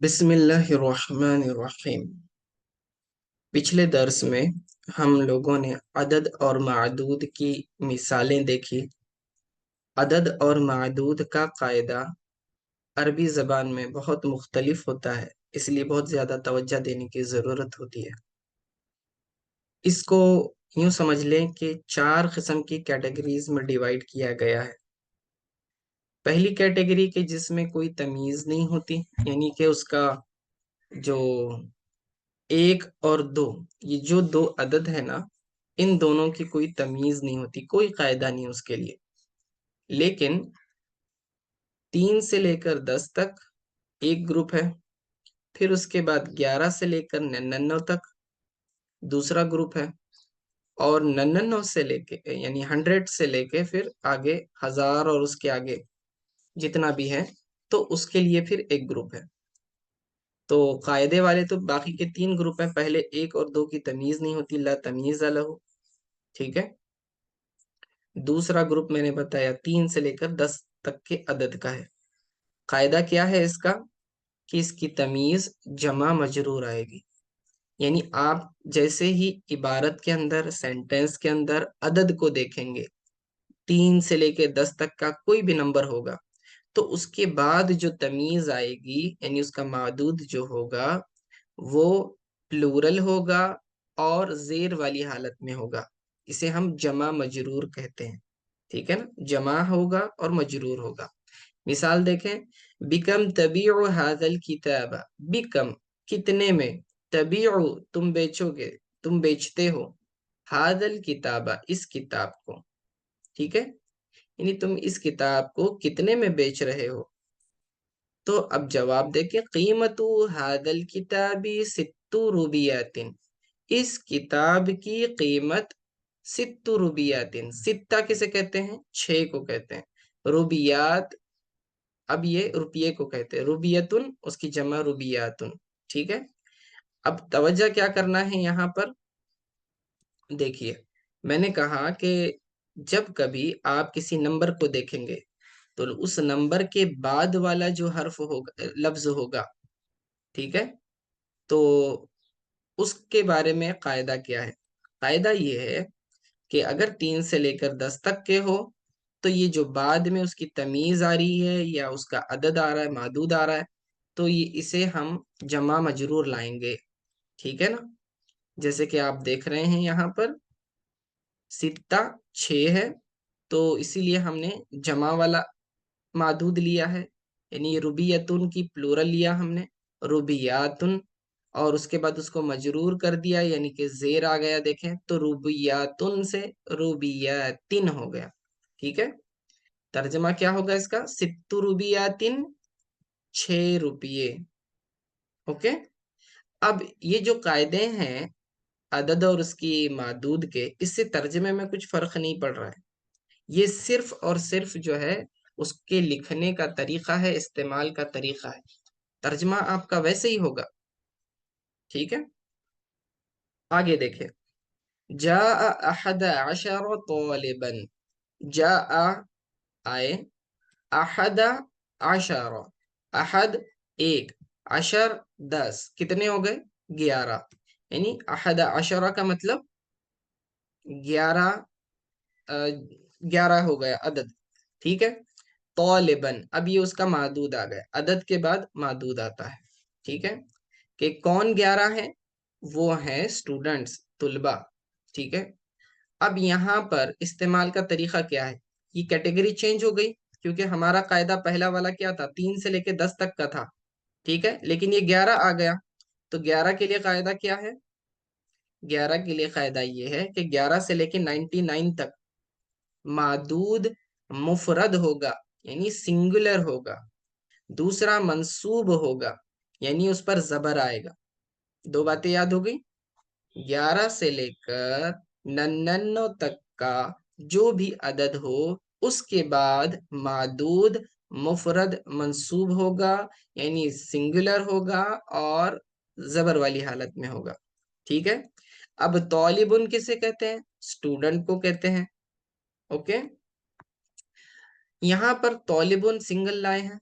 बिस्मिल्लाहिर्रहमानिर्रहीम। पिछले दर्स में हम लोगों ने अदद और मादूद की मिसालें देखी। अदद और मादूद का कायदा अरबी ज़बान में बहुत मुख्तलिफ होता है, इसलिए बहुत ज़्यादा तवज्जो देने की ज़रूरत होती है। इसको यूं समझ लें कि चार किस्म की कैटेगरीज में डिवाइड किया गया है। पहली कैटेगरी के जिसमें कोई तमीज़ नहीं होती, यानी कि उसका जो एक और दो, ये जो दो अदद है ना, इन दोनों की कोई तमीज नहीं होती, कोई कायदा नहीं उसके लिए। लेकिन 3 से लेकर 10 तक एक ग्रुप है, फिर उसके बाद 11 से लेकर 99 तक दूसरा ग्रुप है, और 99 से लेके यानी 100 से लेके फिर आगे 1000 और उसके आगे जितना भी है, तो उसके लिए फिर एक ग्रुप है। तो कायदे वाले तो बाकी के 3 ग्रुप हैं, पहले एक और दो की तमीज नहीं होती, ला तमीज लहू। ठीक है। दूसरा ग्रुप मैंने बताया 3 से लेकर 10 तक के अदद का है। कायदा क्या है इसका कि इसकी तमीज जमा मजरूर आएगी, यानी आप जैसे ही इबारत के अंदर, सेंटेंस के अंदर अदद को देखेंगे, 3 से लेकर 10 तक का कोई भी नंबर होगा, तो उसके बाद जो तमीज आएगी यानी उसका मादूद जो होगा वो प्लूरल होगा और जेर वाली हालत में होगा। इसे हम जमा मजरूर कहते हैं। ठीक है ना, जमा होगा और मजरूर होगा। मिसाल देखें, बिकम तबीउ हाजल किताबा। बिकम कितने में, तबीउ तुम बेचोगे, तुम बेचते हो, हाजल किताबा इस किताब को। ठीक है, यानी तुम इस किताब को कितने में बेच रहे हो। तो अब जवाब देखें, कीमतु हादल किताबी सित्तु रुबियातिन। इस किताब की कीमत सित्तु रुबियातिन। सित्ता किसे कहते हैं, 6 को कहते हैं। रुबियात, अब ये रुपये को कहते हैं। रुबियतुन उसकी जमा रुबियातुन। ठीक है। अब तवज्जो क्या करना है यहाँ पर, देखिए मैंने कहा कि जब कभी आप किसी नंबर को देखेंगे तो उस नंबर के बाद वाला जो हर्फ होगा, लफ्ज होगा, ठीक है, तो उसके बारे में कायदा क्या है। कायदा ये है कि अगर 3 से लेकर 10 तक के हो, तो ये जो बाद में उसकी तमीज आ रही है या उसका अदद आ रहा है, मादूद आ रहा है, तो ये इसे हम जमा मजरूर लाएंगे। ठीक है ना, जैसे कि आप देख रहे हैं यहाँ पर सित्ता 6 है, तो इसीलिए हमने जमा वाला मादूद लिया है, यानी रुबियतुन की प्लूरल लिया हमने, रुबियातुन, और उसके बाद उसको मजरूर कर दिया, यानी कि जेर आ गया। देखें तो रुबियातुन से रुबियातिन हो गया। ठीक है, तर्जमा क्या होगा इसका, सित्तु रुबियातिन, 6 रुपये। ओके। अब ये जो कायदे हैं अदद और उसकी मादूद के, इससे तर्जमे में कुछ फर्क नहीं पड़ रहा है। ये सिर्फ और सिर्फ जो है उसके लिखने का तरीका है, इस्तेमाल का तरीका है। तर्जमा आपका वैसे ही होगा। ठीक है, आगे देखें, जा अहद अशर तालिबन। जा आए, अहद अशर, अहद एक, अशर 10, कितने हो गए, 11। यानी अहद अशरा का मतलब 11, 11 हो गया अदद। ठीक है, तौलिबन, अब ये उसका मादूद आ गया, अदद के बाद मादूद आता है। ठीक है, कि कौन 11 है, वो है स्टूडेंट्स, तुलबा। ठीक है, अब यहाँ पर इस्तेमाल का तरीका क्या है, ये कैटेगरी चेंज हो गई, क्योंकि हमारा कायदा पहला वाला क्या था, 3 से लेके 10 तक का था। ठीक है, लेकिन ये 11 आ गया, तो 11 के लिए कायदा क्या है, 11 के लिए कायदा ये है कि 11 से लेके 99 तक मादूद मुफरद होगा, यानी सिंगुलर होगा। दूसरा मंसूब होगा, यानी उस पर जबर आएगा। दो बातें याद हो गई। 11 से लेकर 99 तक का जो भी अदद हो, उसके बाद मादूद मुफरद मंसूब होगा, यानी सिंगुलर होगा और जबर वाली हालत में होगा। ठीक है, अब तौलिबुन किसे कहते हैं, स्टूडेंट को कहते हैं। ओके, यहाँ पर तौलिबुन सिंगल लाए हैं,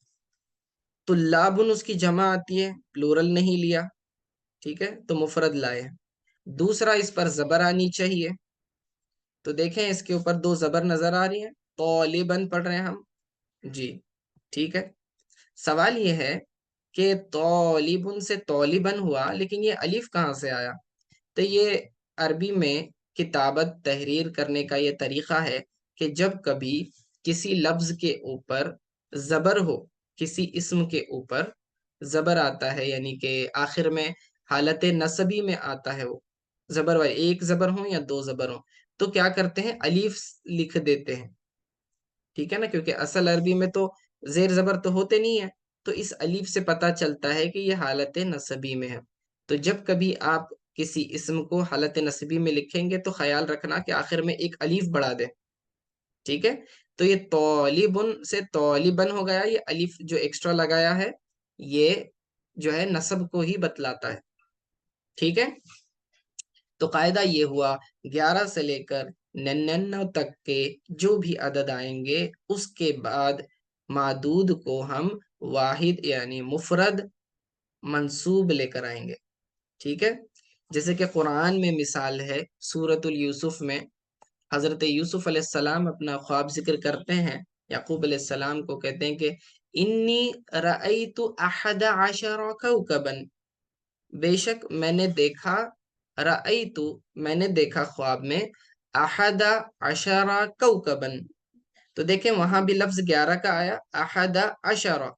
तो लाबुन उसकी जमा आती है, प्लूरल नहीं लिया, ठीक है, तो मुफरद लाए हैं। दूसरा, इस पर जबर आनी चाहिए, तो देखें इसके ऊपर दो जबर नजर आ रही है, तौलिबन पढ़ रहे हैं हम जी, ठीक है। सवाल ये है कि तौलिबुन से तौलिबन हुआ, लेकिन ये अलिफ कहाँ से आया? तो ये अरबी में किताबत तहरीर करने का ये तरीका है कि जब कभी किसी लफ्ज के ऊपर जबर हो, किसी इस्म के ऊपर जबर आता है, यानी कि आखिर में हालत नसबी में आता है वो जबर वाले, एक जबर हो या दो जबर हो, तो क्या करते हैं, अलीफ लिख देते हैं, ठीक है ना, क्योंकि असल अरबी में तो जेर जबर तो होते नहीं है, तो इस अलीफ से पता चलता है कि ये हालत नसबी में है। तो जब कभी आप किसी इस्म को हालत नसबी में लिखेंगे तो ख्याल रखना कि आखिर में एक अलीफ बढ़ा दें, ठीक है। तो ये तौलिबुन से तौलिबन हो गया, ये अलीफ जो एक्स्ट्रा लगाया है ये जो है नसब को ही बतलाता है, ठीक है। तो कायदा ये हुआ, 11 से लेकर 99 तक के जो भी अदद आएंगे उसके बाद मादूद को हम वाहिद यानी मुफरद मंसूब लेकर आएंगे, ठीक है। जैसे कि कुरान में मिसाल है, सूरतुल यूसुफ में हजरत यूसुफ अलैहिस्सलाम अपना ख्वाब जिक्र करते हैं, याकूब अलैहिस्सलाम को कहते हैं कि इन्नी रअयतु अहद अशरा कौकबन, बेशक मैंने देखा, रअयतु मैंने देखा ख्वाब में, अहदा अशरा कौकबन, तो देखें वहां भी लफ्ज 11 का आया, अहदा अशरा,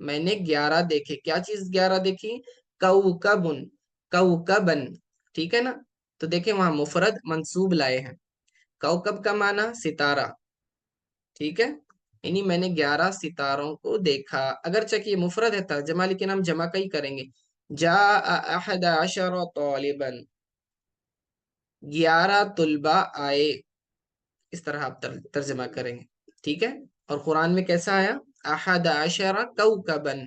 मैंने 11 देखे, क्या चीज 11 देखी, कौकबुन, कौकबन, ठीक है ना। तो देखें वहां मुफरद मंसूब लाए हैं, कौकब का माना सितारा, ठीक है, यानी मैंने 11 सितारों को देखा, अगरचे कि ये मुफरद है तर्जमा, लेकिन हम जमा का ही करेंगे, जा अहद अशर तौलिबन, 11 तुलबा आए, इस तरह आप तर्जमा करेंगे, ठीक है। और कुरान में कैसा आया, अहद अशर कौकबन,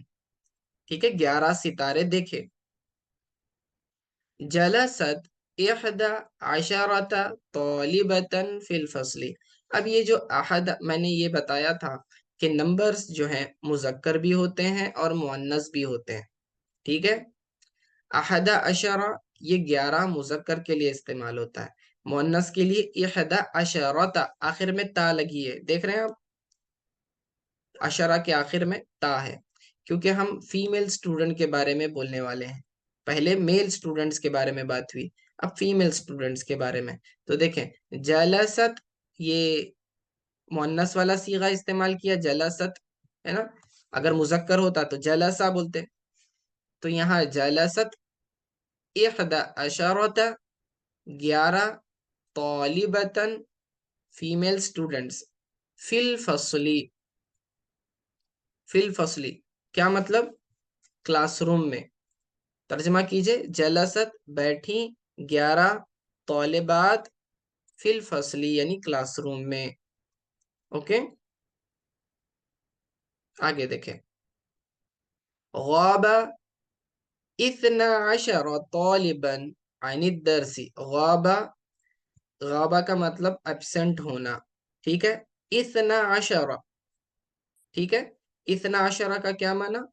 ठीक है, 11 सितारे देखे। जलसत इहदा अशरता तौलिबतन फिल फसली, अब ये जो अहद मैंने ये बताया था कि नंबर्स जो हैं मुजक्कर भी होते हैं और मुअन्नस भी होते हैं, ठीक है। अहदा अशरा ये 11 मुजक्कर के लिए इस्तेमाल होता है, मुअन्नस के लिए इहदा अशरता, आखिर में ता लगी है, देख रहे हैं आप, अशरा के आखिर में ता है, क्योंकि हम फीमेल स्टूडेंट के बारे में बोलने वाले हैं, पहले मेल स्टूडेंट्स के बारे में बात हुई, अब फीमेल स्टूडेंट्स के बारे में। तो देखें, जलसत ये मुअन्नस वाला सीगा इस्तेमाल किया, जलसत, है ना, अगर मुजक्कर होता तो जलसा बोलते, तो यहाँ जलसत इहदा अशरत 11 तौलिबतन फीमेल स्टूडेंट्स फिल फसली, फिल फसली क्या मतलब, क्लासरूम में, तर्जमा कीजिए, जलसत बैठी 11 तौलिबात फिल फसली यानी क्लासरूम में, ओके। आगे देखें, गाबा इतना अशर तौलिबन अनिद दरसी, गाबा, गाबा का मतलब एब्सेंट होना, ठीक है, इतना अशरा, ठीक है, इतना अशरा का क्या माना,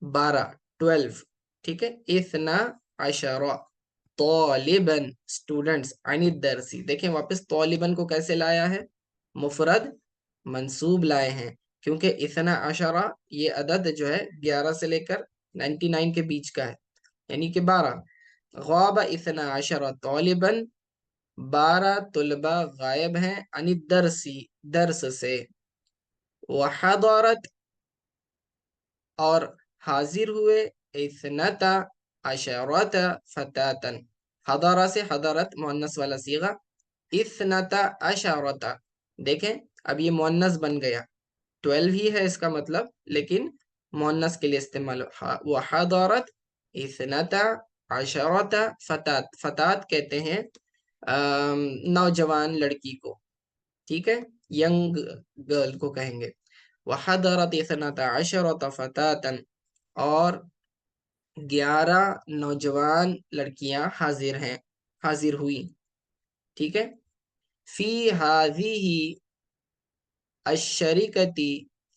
12, 12, ठीक है, इतना अशरा तौलिबन स्टूडेंट्स अनिद दरसी, देखें वापस तौलिबन को कैसे लाया है, मुफरद मंसूब लाए हैं, क्योंकि इतना अशरा ये अदद जो है 11 से लेकर 99 के बीच का है, यानी कि 12, ग़ाब इतना अशरा तौलिबन, 12 तुलबा गायब हैं, अनिद दरसी दर्स से, वहदरत और हाजिर हुए, इथनता अशरत फतातन, हदरा से हदरत मुअन्नस वाला सीगा, इथनता अशरता, देखें अब ये मुअन्नस बन गया, 12 ही है इसका मतलब, लेकिन मुअन्नस के लिए इस्तेमाल, वहदरत इथनता अशरत फतात, फतात कहते हैं नौजवान लड़की को, ठीक है, यंग गर्ल को कहेंगे, वहदरत इथनता अशरत फतातन, और 11 नौजवान लड़कियां हाजिर हैं, हाजिर हुई, ठीक है। फी हाजिही अशरिकती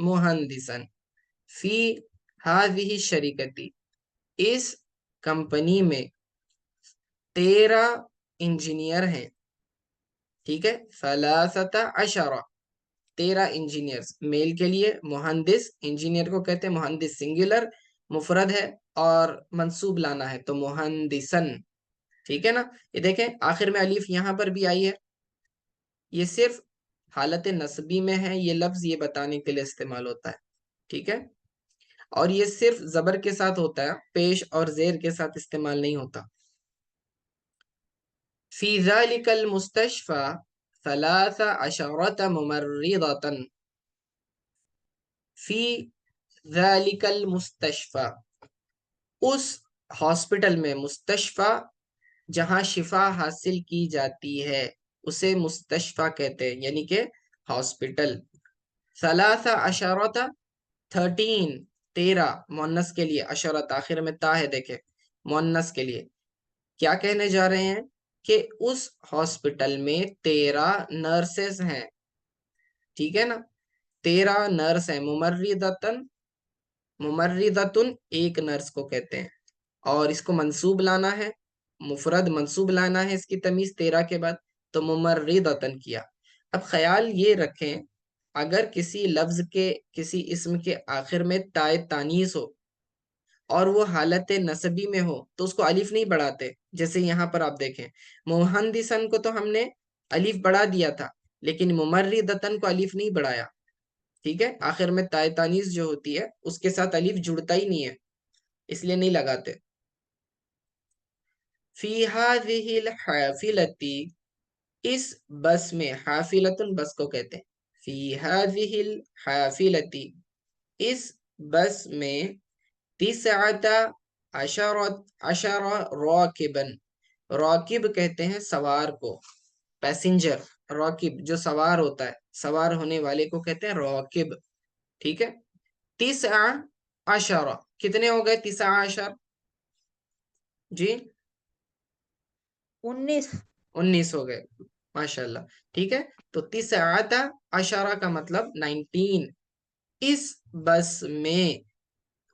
मुहंदिसन फी हादिही शरीकती, इस कंपनी में 13 इंजीनियर हैं। ठीक है, सलासता अशरा, 13 इंजीनियर्स, मेल के लिए मुहंदिस, इंजीनियर को कहते हैं मुहंदिस सिंगुलर, मुफरद है और मंसूब लाना है तो मुहंदिसन। ठीक है ना, ये देखें आखिर में अलीफ यहां पर भी आई है, ये सिर्फ हालत नस्बी में है, ये लफ्ज ये बताने के लिए इस्तेमाल होता है। ठीक है, और ये सिर्फ जबर के साथ होता है, पेश और जेर के साथ इस्तेमाल नहीं होता। फी ज़ालिकल मुस्तशफ़ा सलासा अशरत मुमर्रिदतन, फी ज़ालिकल मुस्तशफ़ा, उस हॉस्पिटल में, मुस्तशफ़ा जहां शिफा हासिल की जाती है उसे मुस्तशफ़ा कहते हैं, यानी कि हॉस्पिटल। सलासा अशरत 13, 13 मुअन्नस के लिए, अशरत आखिर में ता है देखे, मुअन्नस के लिए क्या कहने जा रहे हैं कि उस हॉस्पिटल में 13 नर्सेस हैं। ठीक है ना, 13 नर्स हैं। मुमर्रिदतन, मुमर्रिदतुन एक नर्स को कहते हैं, और इसको मंसूब लाना है, मुफरद मंसूब लाना है इसकी तमीज 13 के बाद, तो मुमर्रिदतन किया। अब ख्याल ये रखें, अगर किसी लफ्ज के, किसी इस्म के आखिर में ताए तानीस हो और वो हालत नसबी में हो तो उसको अलिफ नहीं बढ़ाते। जैसे यहाँ पर आप देखें, मुहंदिसन को तो हमने अलिफ बढ़ा दिया था, लेकिन मुमर्रिदतन को अलिफ नहीं बढ़ाया। ठीक है, आखिर में ताए तानीस जो होती है उसके साथ अलिफ जुड़ता ही नहीं है, इसलिए नहीं लगाते। फी हाज़िहिल हाफिलती, इस बस में, हाफिलतुन बस को कहते हैं, फी हाज़िहिल हाफिलती, इस बस में, तिसअता अशरत अशरा राकिबन, राकिब कहते हैं सवार को, पैसेंजर, राकिब जो सवार होता है, सवार होने वाले को कहते हैं राकिब। ठीक है, तिसआ अशरा, कितने हो गए तिसआ अशर जी? 19। 19 हो गए, माशाल्लाह। ठीक है, तो तिसआता अशरा का मतलब 19, इस बस में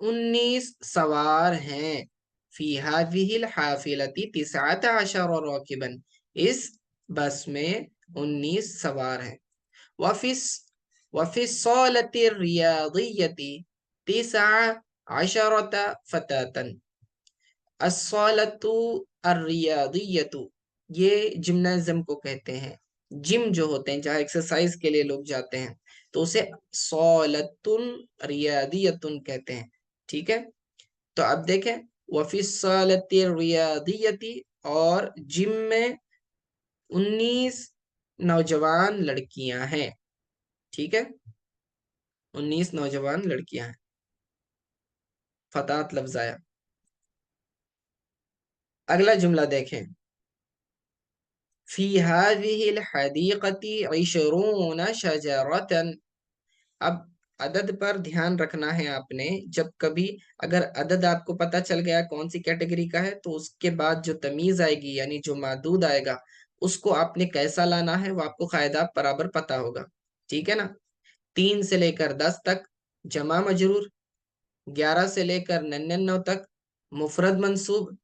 19 सवार हैं। फी हाज़िहिल हाफिलती तिसअता अशरा राकिबन, इस बस में 19 सवार हैं। वफिस वफिस्सालति रियादियती तिसअ अशरत फतातन, अस्सालतु अर्रियादियतु, ये जिम्नाजिम को कहते हैं, जिम जो होते हैं जहाँ एक्सरसाइज के लिए लोग जाते हैं तो उसे सौलतुन रियादियतुन कहते हैं। ठीक है, तो अब देखें, वफिस्सालति रियादियती, और जिम में 19 नौजवान लड़कियां हैं। ठीक है, 19 नौजवान लड़कियां हैं, फतात लफ्ज आया। अगला जुमला देखें, फी हाज़िहिल हदीक़ती इशरून शजरतन। अब अदद पर ध्यान रखना है आपने, जब कभी अगर अदद आपको पता चल गया कौन सी कैटेगरी का है तो उसके बाद जो तमीज आएगी यानी जो मादूद आएगा उसको आपने कैसा लाना है वो आपको कायदा बराबर पता होगा। ठीक है ना, 3 से लेकर 10 तक जमा मजरूर, 11 से लेकर 99 तक मुफरद मंसूब,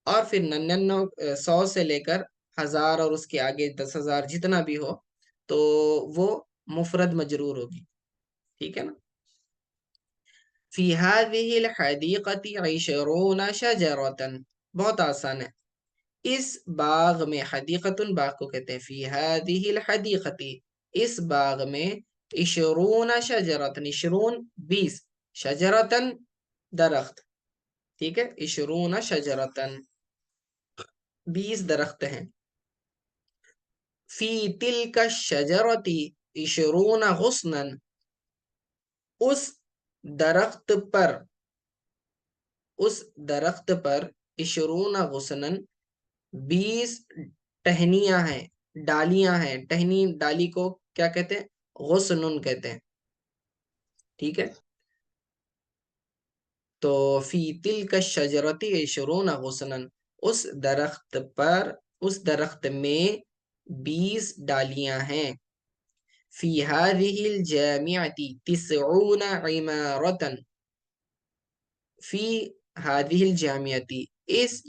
और फिर 99, 100 से लेकर 1000 और उसके आगे 10,000 जितना भी हो तो वो मुफरद मजरूर होगी। ठीक है ना, फी हाज़िहिल हदीक़ती इशरून शजरतन, बहुत आसान है। इस बाग में, हदीक़तुन बाग को कहते हैं, फी हाज़िहिल हदीक़ती, इस बाग में, इशरून शजरतन, इशरून 20, शजरतन दरख्त। ठीक है, इशरून शजरतन 20 दरख्त हैं। फी तिलका शजरती इशरून गुस्नन, उस दरख्त पर, उस दरख्त पर, इशरून गुस्नन 20 टहनियां हैं, डालियां हैं। टहनी डाली को क्या कहते हैं? गुस्नुन कहते हैं। ठीक है, तो फी तिलका शजरती इशरून गुस्नन, उस दरख्त पर, उस दरख्त में 20 डालियां हैं। फी हादिहिल जामिअती तिस्ऊन इमारतन। फी हादिहिल जामिअती, इस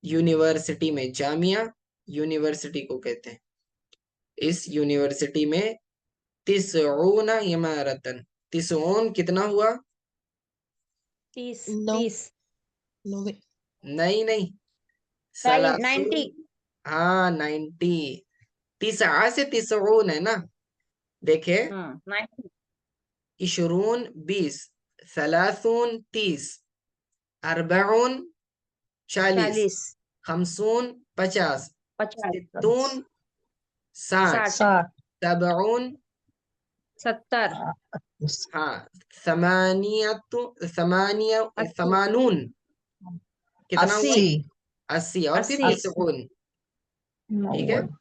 यूनिवर्सिटी में, जामिया यूनिवर्सिटी को कहते हैं, इस यूनिवर्सिटी में तिस्ऊन इमारतन, तिस्ऊन कितना हुआ? 30 नौ 30 नौवे नहीं नहीं, 90 सलासून, हाँ 90। तिसआ से तिस्ऊन है ना, देखे, 90 इशरून 20, सलासून 30, अरबाउन 40, 40 खमसून 50, 50 सित्तून 60, 60 60 सबउन, 70 हाँ, समानियतु समानिया, 80 समानून कितना हुआ? 80 80, और फिर 80 तिस्ऊन, ठीक है, 90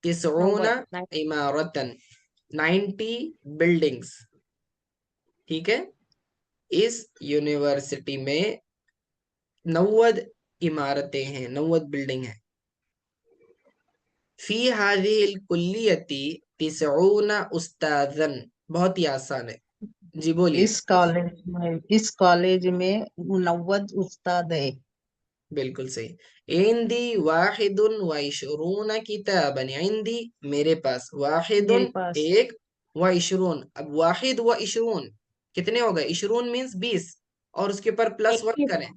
तिस्ऊन 90 इमारतन, 90 बिल्डिंग्स, ठीक है। इस यूनिवर्सिटी में 90 इमारतें हैं, 90 बिल्डिंग है। फी हादिहिल कुल्लियती तिस्ऊन उस्तादन, बहुत ही आसान है, जी बोलिए। इस कॉलेज में 90 उस्ताद है। बिल्कुल सही। इंदी वाहिदुन व इशरून किताबन, इंदी मेरे पास, मेरे वाहिदुन पास एक, व इशरून, अब वाहिद व इशरून कितने हो गए? इशरून मीन्स 20, और उसके ऊपर प्लस वन 21 करें,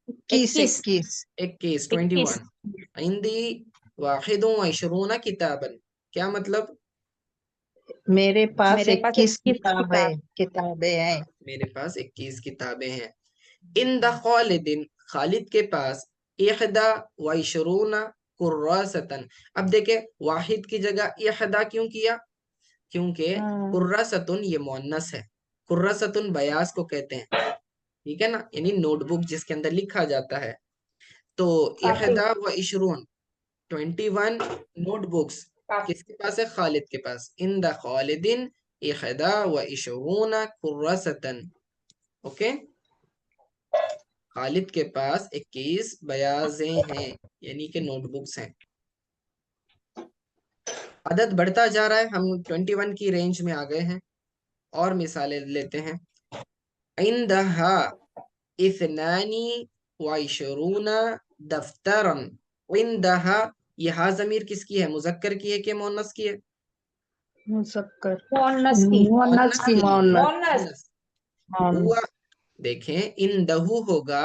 21 21 21 21, 21 21। इंदी वाहिदुन व इशरून किताबन, क्या मतलब? मेरे पास मेरे पास 21 21 किताब किताबें हैं। मेरे पास 21 किताबें हैं। इन द खालिदिन, खालिद के पास, इहदा व इशरूना कुर्रासतन। अब देखे, वाहिद की जगह इहदा क्यों किया? क्योंकि हाँ, कुर्रासतुन ये मुअन्नस है, कुर्रासतुन बयास को कहते हैं, ठीक है ना, यानी नोटबुक जिसके अंदर लिखा जाता है। तो काफी इहदा व इशरून 21 नोटबुक्स काफी किसके पास है? खालिद के पास। इन द खालिदिन इहदा व इशरूना कुर्रासतन, ओके। खालिद के पास 21 बयाजें हैं, यानी कि नोटबुक्स हैं। अदद बढ़ता जा रहा है, हम 21 की रेंज में आ गए हैं। और मिसालें लेते हैं। इंदहा इथनानी व इशरूना दफ्तरन। इंदहा, ये हा जमीर किसकी है? मुजक्कर की है कि मोनस की है? मुसक्कर मोनस की मोनस की मोनस मोनस मोनस। हुआ, मोनस देखें, इन दहू होगा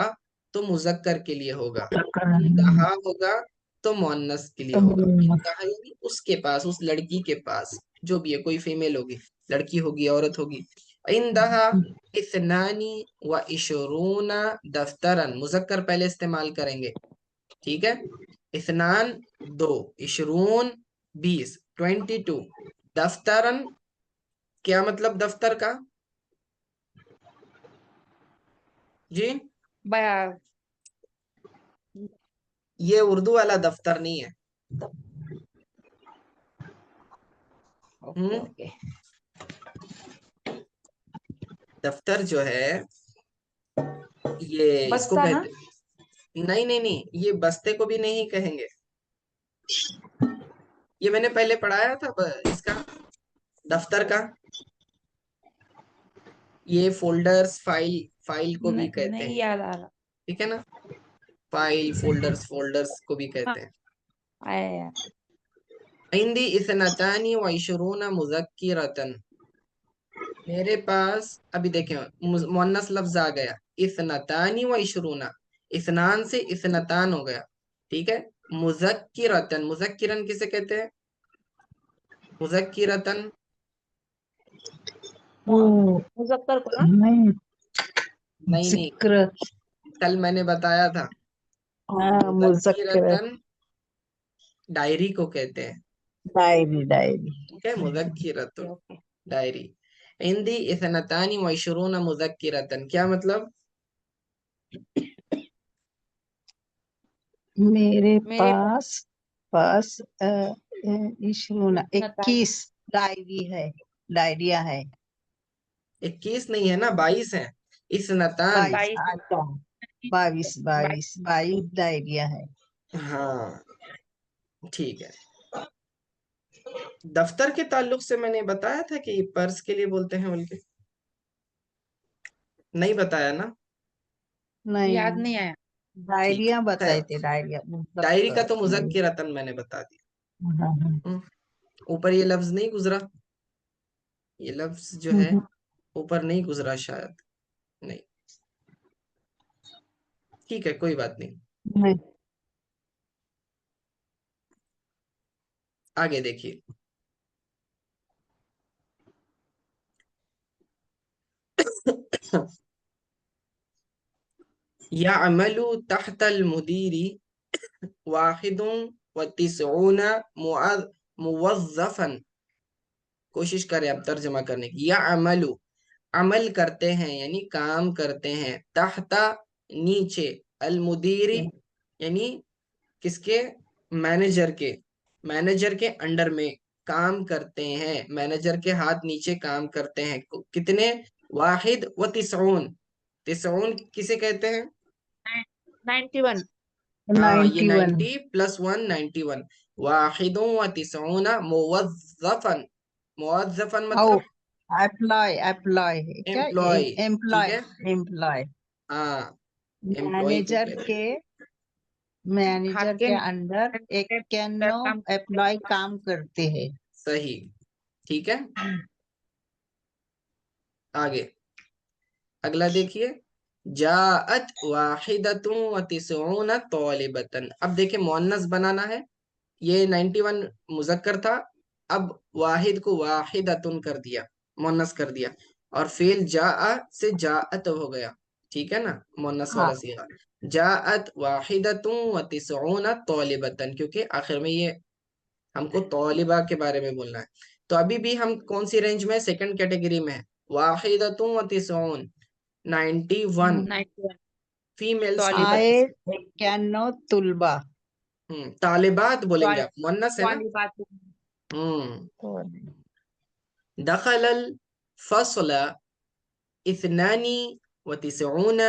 तो मुजक्कर के लिए होगा, इन मुसक्कर दहा होगा तो मुअन्नस के लिए तो होगा। इन दहा यानी उसके पास, उस लड़की के पास, जो भी है, कोई फीमेल होगी, लड़की होगी, औरत होगी। इन दहा इथनानी व इशरूना दफ्तरन, मुजक्कर पहले इस्तेमाल करेंगे, ठीक है। इथनान 2, इशरून 20, 22, दफ्तरन क्या मतलब दफ्तर का? जी, बया ये उर्दू वाला दफ्तर नहीं है। ओके हम्म, ओके दफ्तर जो है, ये इसको बस्ता ना कहते, नहीं नहीं नहीं, ये बस्ते को भी नहीं कहेंगे। ये मैंने पहले पढ़ाया था इसका, दफ्तर का। ये फोल्डर्स, फाइल, फाइल को भी कहते नहीं हैं, याद आ रहा ठीक है ना, फाइल, फोल्डर्स, फोल्डर्स को भी हाँ कहते हैं। आया यार इंदी इस्नतानी व इशरून मुज़क्किरतन, मेरे पास, अभी देखें, मुन्नस लफ्ज आ गया, इस्नतानी व इशरूना, इस्नान से इस्नतान हो गया, ठीक है। मुज़क्किरतन, मुज़क्किरन किसे कहते हैं? मुज़क्किरतन, मुजफ्फर को ना नहीं नहीं नहीं, जिक्र कल मैंने बताया था, हाँ मुजक्कर मुज़क्किरतन डायरी को कहते हैं, डायरी डायरी ठीक है, ओके मुज़क्किरतुन ओके डायरी। इंदी इस्नतानी व इशरून मुज़क्किरतन, क्या मतलब? मेरे मेरे पास पास इशरूना पास 21 डायरी है डायरिया है 21 नहीं है ना, 22 है। इस्नतान, 22 22 अच्छा 22 22 22 22 डायरिया है। हाँ, ठीक है। दफ्तर के ताल्लुक से मैंने बताया था कि पर्स के लिए बोलते हैं बोल के, नहीं बताया ना? याद नहीं, नहीं आया। ठीक डायरिया है, बताए थे, डायरिया डायरी का मुजक्कर तो नहीं। मुज़क्किरतन मैंने बता दिया। हाँ, हाँ। ऊपर ये लफ्ज नहीं गुजरा, ये लफ्ज जो है ऊपर नहीं गुजरा शायद, नहीं। ठीक है, कोई बात नहीं। नहीं। आगे देखिए। यामलु तहतल मुदीरी वाहिदुन व तिसऊन मुवज़्ज़फ़न। कोशिश करें अब तर्जमा करने की। या अमलु, अमल करते हैं यानी काम करते हैं, तहता नीचे, अल मुदीरी यानी किसके, मैनेजर के, मैनेजर के अंडर में काम करते हैं, मैनेजर के हाथ नीचे काम करते हैं। कितने, वाहिद व तिसऊन, तिसऊन किसे कहते हैं? 91। हाँ, ये 91। 90 प्लस 1 91। वाहिदुन व तिसऊन मुवज़्ज़फ़न, मुवज़्ज़फ़न ओ, मतलब एप्लॉय, एप्लॉय है क्या? एम्प्लॉय, ठीक एम्प्लॉय, है। एम्प्लॉय। हाँ, एम्प्लॉय को मैनेजर कहते के, हैं। हाथ मैनेजर के के अंडर नीचे 91 काम। एम्प्लॉय काम करते हैं। सही, ठीक है। आगे अगला देखिए। जाअत वाहिदतुन व तिसऊन तालिबतन। अब देखिए मुअन्नस बनाना है, ये 91 मुजक्कर था, अब वाहिद को वाहिदतुन कर दिया, मुअन्नस कर दिया, और फेल जाआ से जाअत हो गया, ठीक है ना, मुअन्नस हाँ। वाला सीगा। जाअत वाहिदतुन व तिसऊन तालिबतन, क्योंकि आखिर में ये हमको तौलिबा के बारे में बोलना है। तो अभी भी हम कौन सी रेंज में, सेकंड कैटेगरी में है। वाहिदतुन व तिसऊन 91 91 फीमेल तौलिबत। आए स्टूडेंट्स। 91 तुलबा। तालिबात बोलेंगे तौल आप, मुन्नस है ना। तौलिबात। हम्म तो दखलल फसला इथनानी व तिसऊन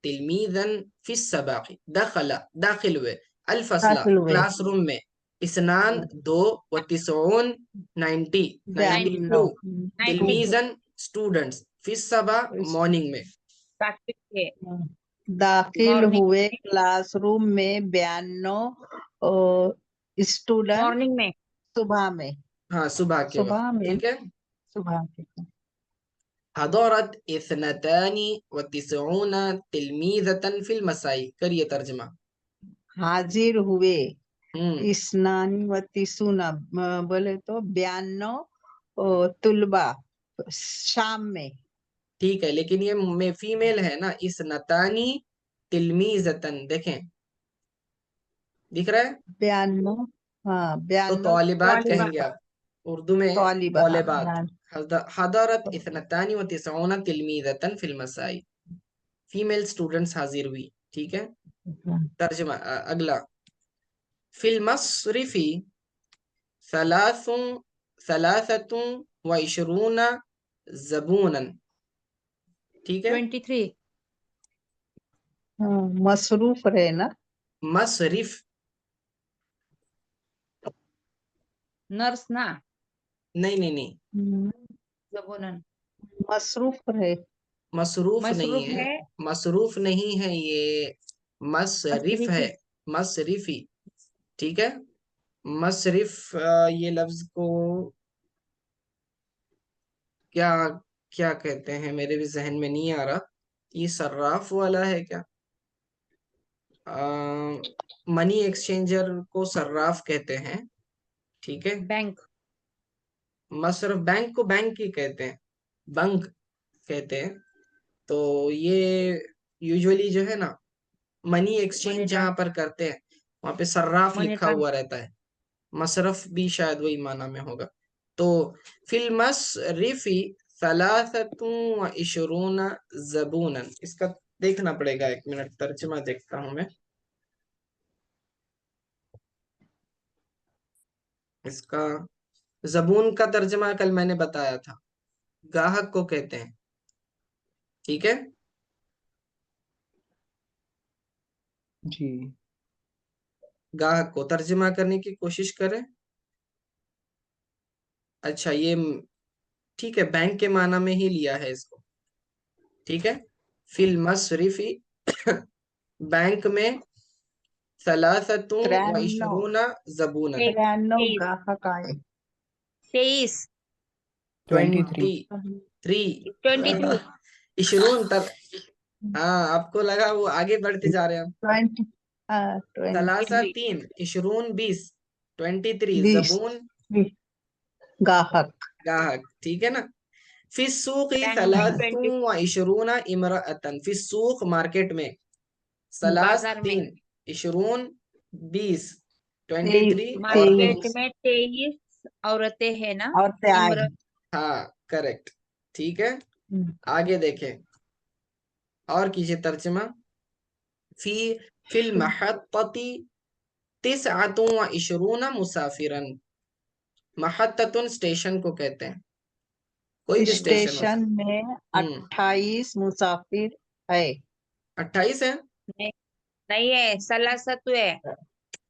तिलमीजन फी सबाकी। दखला, दाखिल हुए, अलफसला दाखिल हुए। क्लासरूम में, इसनान दो, व तिसऊन 90 92 92। 92 तिलमीजन स्टूडेंट्स, फी सबा मॉर्निंग में। ताकि के दाखिल मॉर्निंग हुए क्लासरूम में 92 स्टूडेंट मॉर्निंग में सुबह में। हाँ, सुबह के वक्त, सुबह में, ठीक है। सुबह के। हदरत इथनतानी व तिसऊन तिलमीजतन फिल मसाई। करिए तर्जमा। हाजिर हुए हम्म स्नानी व तिसुना, बोले तो 92 तुलबा शाम में। ठीक है, लेकिन ये में फीमेल है ना, इस नतानी तिलमीजतन, देखें, दिख रहा है। 92, हाँ, तो 92 तौलिबात कहेंगे तौलिबात। आप, उर्दू में तौलिबा। हाँ, तौलिबात। हदरत इथनतानी व तिसऊन तिलमीजतन फिल मसाई, फीमेल स्टूडेंट्स हाजिर हुई, ठीक है। तर्जमा अगला। फिल मसरिफी सलासुन सलासतुन व इशरूना जबूनन, ठीक है। 23 हाँ, मसरूफ रहे ना। मसरिफ, नर्स ना। नहीं नहीं नहीं, जबूनन मसरूफ रहे। मसरूफ नहीं मसरूफ है, है। मसरूफ नहीं है ये, मसरिफ है, मसरिफी मसरिफी, ठीक है। मसरिफ, ये लफ्ज को क्या क्या कहते हैं, मेरे भी जहन में नहीं आ रहा। ये सर्राफ वाला है क्या? मनी एक्सचेंजर को सर्राफ कहते हैं, ठीक है। बैंक। मसरफ, बैंक को बैंक ही कहते हैं, बंक कहते हैं। तो ये यूजुअली जो है ना, मनी मनी एक्सचेंज जहां ट्रांसफर। पर करते हैं वहां पे सर्राफ मनी लिखा ट्रांसफर। हुआ रहता है। मसरफ भी शायद वही माना में होगा। तो फिल मसरिफी सलासतु व इशरून जबूनन, इसका देखना पड़ेगा, एक मिनट तर्जुमा देखता हूं मैं इसका। जबून का तर्जुमा कल मैंने बताया था, गाहक को कहते हैं, ठीक है। जी। गाहक को तर्जुमा करने की कोशिश करें। अच्छा ये ठीक है, बैंक के माना में ही लिया है इसको, ठीक है। फिल मसरिफी बैंक में सलासतुन व 93 इशरूना जबूनन, 93 23 ग्राहक आए। 23 23 23 इशरून तक। हाँ, आपको लगा वो आगे बढ़ते जा रहे हैं हम। 20 सलासा 23 तीन, इशरून 20, 23 20 जबून ग्राहक। गाहक, ठीक है ना। फिस्सूकी बैंक में सलासुन 20 व इशरूना इमराअतन, फिस्सूक मार्केट में, सलास बाजार में, 3, इशरून 20, ते- 23 और मार्केट 20। में 23 औरतें हैं ना, औरतें आई। इमरत हाँ करेक्ट, ठीक है। आगे देखें और कीजिए तर्जमा। फी फिल महत्तती तिसअतु व इशरूना मुसाफिरन, महत्ततुन स्टेशन को कहते हैं, कोई भी स्टेशन हो स्टेशन में सकता। 28 मुसाफिर है। 28 है। नहीं, नहीं है, सलासतु है,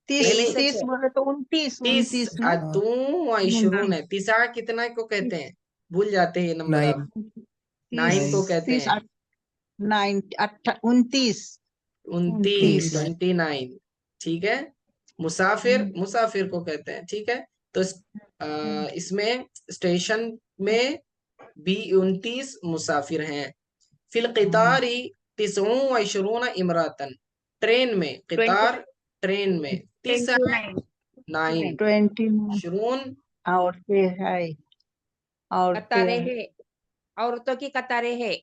तीस नहीं नहीं, 23 तीस है। बोले तो 29 तीस 29 ना। अतु व इशरून 29 है। तिसा कितना को कहते हैं, भूल जाते हैं ये नंबर आप। 9 30 को कहते 30 हैं, 29 29, 29 29, ठीक है। मुसाफिर, मुसाफिर को कहते हैं, ठीक है। तो इसमें स्टेशन में भी 29 मुसाफिर हैं। फिल क़ितारी तिसऊं व इशरून इमरातन, ट्रेन में, 20 क़ितार ट्रेन में, तिसा 29 9, 29 इशरून औरतें है। औरतें कतारें है। है, औरतों की कतारें है।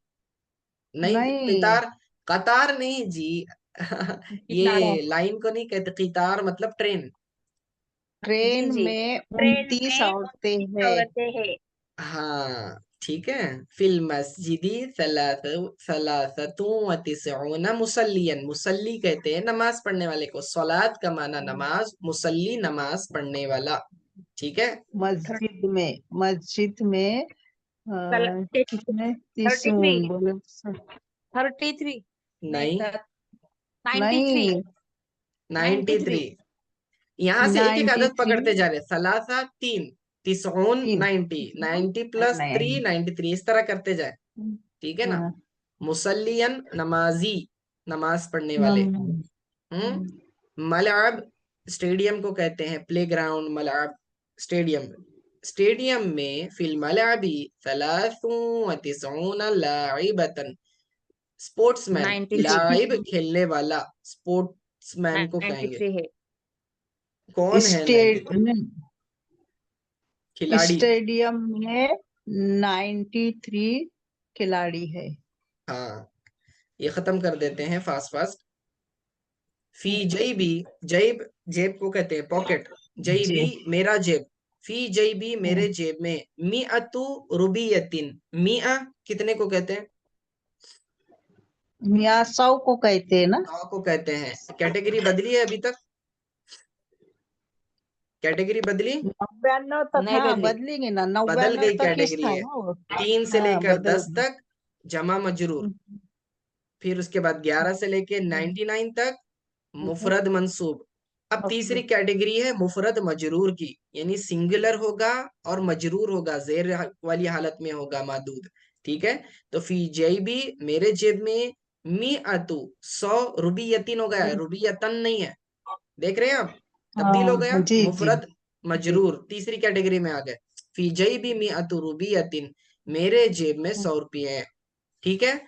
नहीं, नहीं, क़ितार कतार नहीं जी। कितार, ये लाइन को नहीं कहते, क़ितार मतलब ट्रेन। जी ट्रेन जी, में ट्रेन 29 में औरतें 29 है। औरतें है। हाँ ठीक है। फिल मस्जिदी सलासतु व तिसऊना मुसल्लियन, मुसल्ली कहते हैं नमाज पढ़ने वाले को, सलात का माना नमाज, मुसल्ली नमाज पढ़ने वाला, ठीक है। मस्जिद में कितने 33 तीसून बोले 33 नहीं, नहीं, 93 नहीं। 93। यहाँ से एक एक आदत 93 पकड़ते जा रहे, सलासा 3, तिसऊन 3 90, 90 प्लस 3 नहीं। 93, इस तरह करते जाए, ठीक है ना। हाँ, मुसल्लियन नमाजी, नमाज पढ़ने वाले। नम- मलाब स्टेडियम को कहते हैं, प्लेग्राउंड, मलाब स्टेडियम। स्टेडियम में फिल मलाबी सलासु व तिसऊन लाइबतन, स्पोर्ट्समैन, 93 लाइब खेलने वाला, स्पोर्ट्समैन को कहेंगे। 93 है। कौन है 93 खिलाड़ी। स्टेडियम में 93 खिलाड़ी है। हाँ, ये खत्म कर देते हैं फास्ट फास्ट। फी जैबी, जैब जेब को कहते हैं, पॉकेट। जैबी जी। मेरा जेब, फी जैबी मेरे जेब में, मिअतु रुबियतिन, मिआ कितने को कहते हैं, मियाँ 100 को कहते हैं ना। 100 को कहते हैं। कैटेगरी बदली है अभी तक, कैटेगरी बदली, 99 तक, नहीं हाँ बदली, बदलेंगे ना, बदल 99 गई तक किस कैटेगरी था है। ना वो। 3 से हाँ, लेकर बदल 10 तक जमा मजरूर, फिर उसके बाद 11 से लेके 99 तक मुफरद मंसूब। अब तीसरी कैटेगरी है मुफरद मजरूर की, यानी सिंगुलर होगा और मजरूर होगा, जेर वाली हालत में होगा मादूद, ठीक है। तो फी जेबी मेरे जेब में, मी अतु 100 रुबियतिन हो गया है, रुबियतन नहीं है, देख रहे हैं आप, तब्दील हो गया, हाँ, जी जी मुफरद जी। मजरूर तीसरी कैटेगरी में आ गए। फी जेबी मी अतु रुबियतिन, मेरे जेब में 100 रुपये हैं, ठीक है।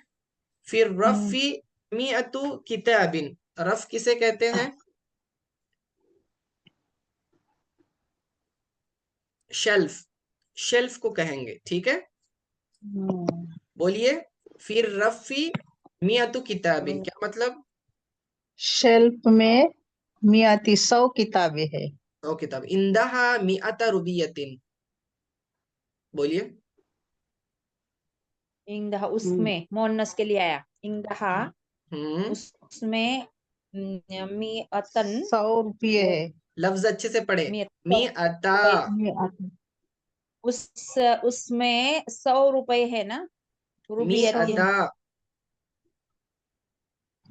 फिर रफी मी अतु किताबिन, रफ किसे कहते हैं, शेल्फ, शेल्फ को कहेंगे, ठीक है। बोलिए, फिर रफी मियातु किताबिन क्या मतलब, शेल्फ में मियाती 100 किताबें है। 100 किताब। इंदहा मियाता रुबियतिन, बोलिए। इंदहा उसमें मोनस के लिए आया, इंदहा हम्म, उसमें मी अतन 100 रुपये है। लफ्ज अच्छे से पढ़े, मी मियाता, उस उसमें 100 रुपए है ना, रुबियतिन, मियाता,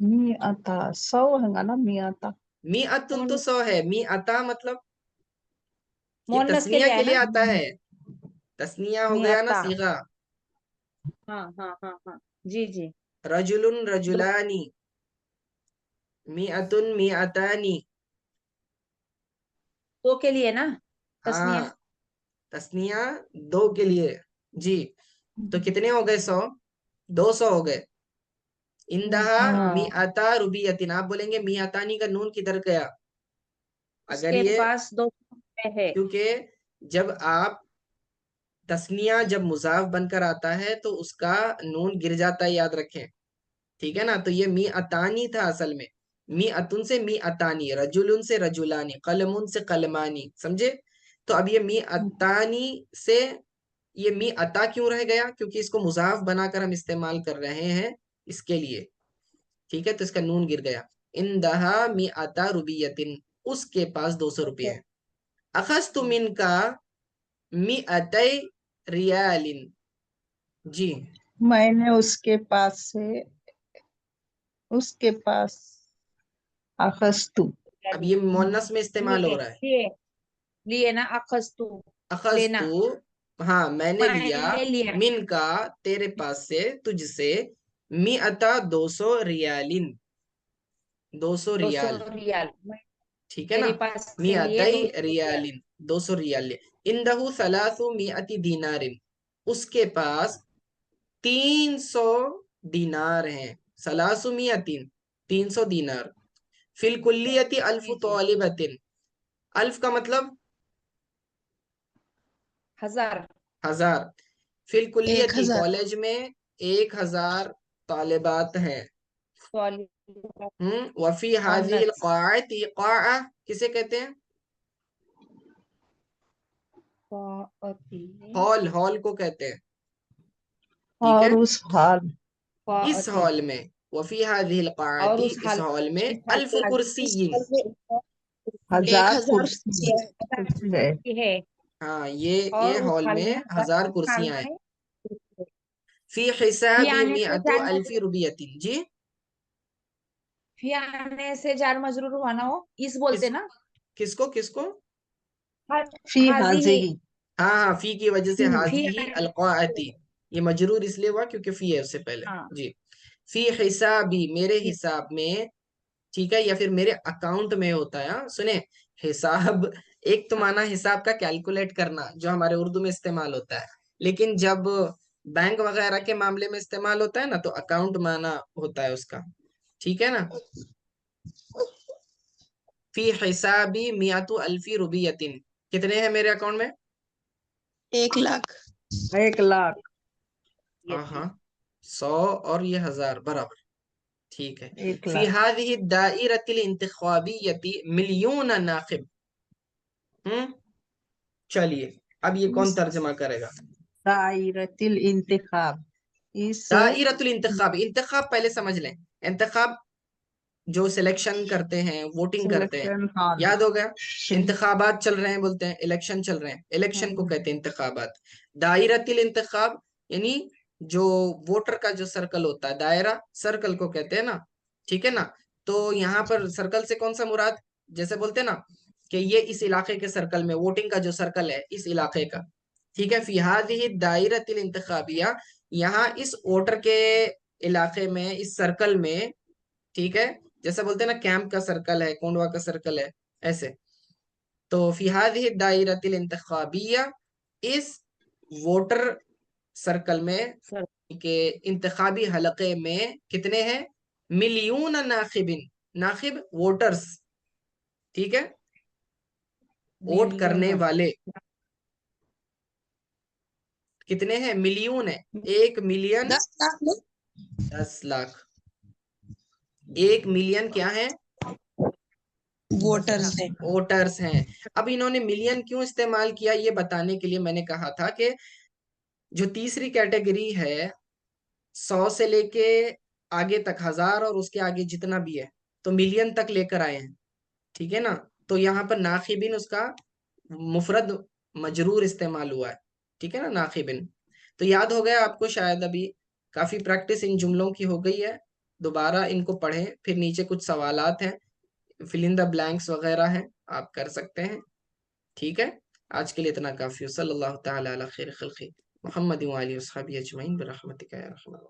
मियाता 100 है ना, मियाता। मियातुन तो 100 है, मियाता मतलब ये मोनस के तस्निया लिए के आया लिए ना, आता है, तस्निया हो गया ना मियाता। सीगा। हाँ हाँ हाँ हाँ, जी जी। रजुलुन दो रजुलानी, मिअतुन मिअतानी। दो के लिए ना, तस्निया। हाँ, तस्निया दो के लिए। जी, तो कितने हो गए? 100, 200 हो गए। इंदहा हाँ, मिअता रुबियतिन। आप बोलेंगे मिअतानी का नून किधर गया? अगर उसके ये, पास 200 है। क्योंकि जब आप तस्निया जब मुजाफ बनकर आता है तो उसका नून गिर जाता है, याद रखें। ठीक है ना? तो ये मी अतानी था असल में। मी अतुन से मी अतानी, रजुलुन से रजुलानी, कलमुन से कलमानी, समझे? तो अब ये मी अतानी से ये मी अता क्यों रह गया? क्योंकि इसको मुजाफ बनाकर हम इस्तेमाल कर रहे हैं, इसके लिए। ठीक है, तो इसका नून गिर गया। इंदहा मी अता रुबियतिन, उसके पास 200 रुपये है। अखस्तु मिनका मी अतई रियालिन। जी, मैंने उसके पास से, उसके पास, अखस्तु। अब ये मोनस में इस्तेमाल हो लिए रहा है। लिए लिए ना, अखस्तु, लेना। अखस्तु, हाँ मैंने लिया। मैंने लिया मिन का, तेरे पास से, तुझसे। मी अता 200 रियालिन, 200 200 रियाल। रियाल। मैं ठीक है ना? तेरे पास मी से लिए अतई 200 रियाल। रियालिन, 200 रियाल। इंदहु सलासु मिअती दीनारिन, उसके पास 300 दीनार हैं। सलासु मिअतिन, 300 दीनार। फिल कुल्लियती अल्फु जी जी। तौलिबतिन, अल्फ का मतलब 1000। 1000। फिल एक कुल्लियती, हजार कॉलेज में 1000 तालिबात हैं। सॉरी। वफी हाजिल मोहनस। क़ाअती, क़ाअ किसे कहते हैं? क़ाअती। हॉल, हॉल को कहते हैं। ठीक और है, उस हाल, इस क़ाअती। हॉल में, वफी हाजिल और क़ाअती, उस इस हाल, हॉल में, इस हाल अल्फ के आगे, इस कुर्सियिन। हाल में 1000 1000 कुर्सी कुर्सी है, 1000 कुर्सी है। कुर्सी है। हाँ, ये और उस हॉल हाल में में 1000 इस हाल कुर्सियां हैं। में फी फी हिसाबी आने से मिअतु जार अल्फी मजरूर, रुबियतिन। जी, फी आने से जार मजरूर हुआ ना, वो इस बोलते किस ना। किसको किसको? फी हाजी ही। हाजिही। हाँ हाँ, फी की वजह से फी हाजी ही आने से। अलक़ाअती। ये मजरूर इसलिए हुआ क्योंकि फी है उससे पहले। हाँ, जी, फी हिसाबी, मेरे जी। हिसाब में। ठीक है, या फिर मेरे अकाउंट में होता है। हाँ, सुने, हिसाब एक तो हाँ, माना हिसाब का कैलकुलेट करना, जो हमारे उर्दू में इस्तेमाल होता है। लेकिन जब बैंक वगैरह के मामले में इस्तेमाल होता है ना, तो अकाउंट माना होता है उसका। ठीक है ना? फी हिसाबी मियातु अल्फी रुबियतिन, कितने हैं मेरे अकाउंट में? 1 लाख। 1 लाख। ये हाँ थी। हाँ, 100 और ये 1000 बराबर। ठीक है। एक फी लाख हादिही दाइरतिल इंतखाबियती मिलियन नाखिब। हम्म, चलिए, अब ये कौन इस तर्जमा करेगा? दायरतिल इंतखाब, इस दाइरतुल इंतखाब, इंतखाब पहले समझ लें। इंतखाब जो सिलेक्शन करते हैं, वोटिंग करते हैं, सिलेक्शन हॉल। याद हो गया? इंतखाबात चल रहे हैं बोलते हैं, इलेक्शन चल रहे हैं, इलेक्शन को हाँ, कहते हैं इंतखाबात। दायरतिल इंतखाब यानी जो वोटर का जो सर्कल होता है, दायरा सर्कल को कहते हैं ना। ठीक है ना? तो यहाँ पर सर्कल से कौन सा मुराद? जैसे बोलते हैं ना कि ये इस इलाके के सर्कल में, वोटिंग का जो सर्कल है इस इलाके का। ठीक है, फी हादिही दायरतिल इंतखाबिया, यहाँ इस वोटर के इलाके में, इस सर्कल में। ठीक है, जैसा बोलते हैं ना कैंप का सर्कल है, कोंडवा का सर्कल है, ऐसे। तो फी हादिही दायरतिल इंतखाबिया, इस वोटर सर्कल में, सर। के इंतखाबी हलके में कितने हैं? मिलियन नाखिबिन, नाखिब वोटर्स। ठीक है, वोट करने मिलियन। वाले कितने हैं? मिलियन है। 1 मिलियन, 10 लाख में 10 लाख। 1 मिलियन क्या है? वोटर्स है। वोटर्स हैं। अब इन्होंने मिलियन क्यों इस्तेमाल किया, ये बताने के लिए मैंने कहा था कि जो तीसरी कैटेगरी है, 100 से लेके आगे तक, 1000 और उसके आगे जितना भी है, तो मिलियन तक लेकर आए हैं। ठीक है ना? तो यहाँ पर नाखिबिन उसका मुफरद मजरूर इस्तेमाल हुआ है। ठीक है ना, नाखिबिन। तो याद हो गया आपको शायद। अभी काफी प्रैक्टिस इन जुमलों की हो गई है। दोबारा इनको पढ़ें, फिर नीचे कुछ सवालात हैं, फिल इन द ब्लैंक्स वगैरह हैं, आप कर सकते हैं। ठीक है, आज के लिए इतना काफी। सल्लल्लाहु ताला अला खैर खल्क़ि मुहम्मद व आलिहि व अस्हाबिहि अजमईन बिरहमतिका या रहमान।